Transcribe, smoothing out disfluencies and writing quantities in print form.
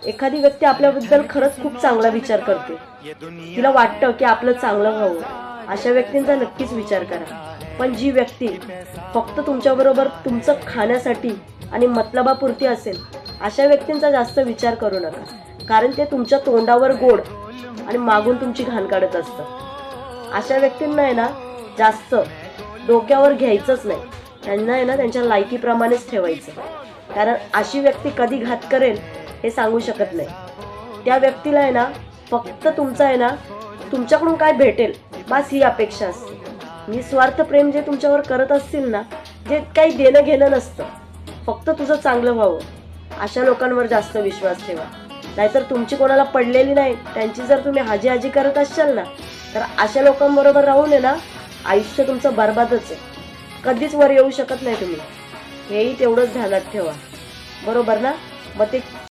एखादी व्यक्ती आपल्याबद्दल खरंच खूप चांगला विचार करते, तिला वाटतं की आपलं चांगलं व्हावं, अशा व्यक्तींचा नक्कीच विचार करा. पण जी व्यक्ती फक्त तुमच्याबरोबर तुमचं खाण्यासाठी आणि मतलबापुरती असेल, अशा व्यक्तींचा जास्त विचार करू नका. कारण ते तुमच्या तोंडावर गोड आणि मागून तुमची घाण काढत असतात. अशा व्यक्तींना आहे ना जास्त डोक्यावर घ्यायचंच नाही. त्यांना आहे ना त्यांच्या लायकीप्रमाणेच ठेवायचं. कारण अशी व्यक्ती कधी घात करेल हे सांगू शकत नाही. त्या व्यक्तीला आहे ना फक्त तुमचा आहे ना तुमच्याकडून काय भेटेल बस ही अपेक्षा असते. निस्वार्थ प्रेम जे तुमच्यावर करत असतील ना, जे काही देणं घेणं नसतं, फक्त तुझं चांगलं व्हावं, अशा लोकांवर जास्त विश्वास ठेवा. नाहीतर तुमची कोणाला पडलेली नाही, त्यांची जर तुम्ही हाजी हाजी करत असाल ना, तर अशा लोकांबरोबर राहून आहे ना आयुष्य तुमचं बरबादच आहे. कधीच वर येऊ शकत नाही तुम्ही. हेही तेवढंच ध्यानात ठेवा. बरोबर ना? मग ते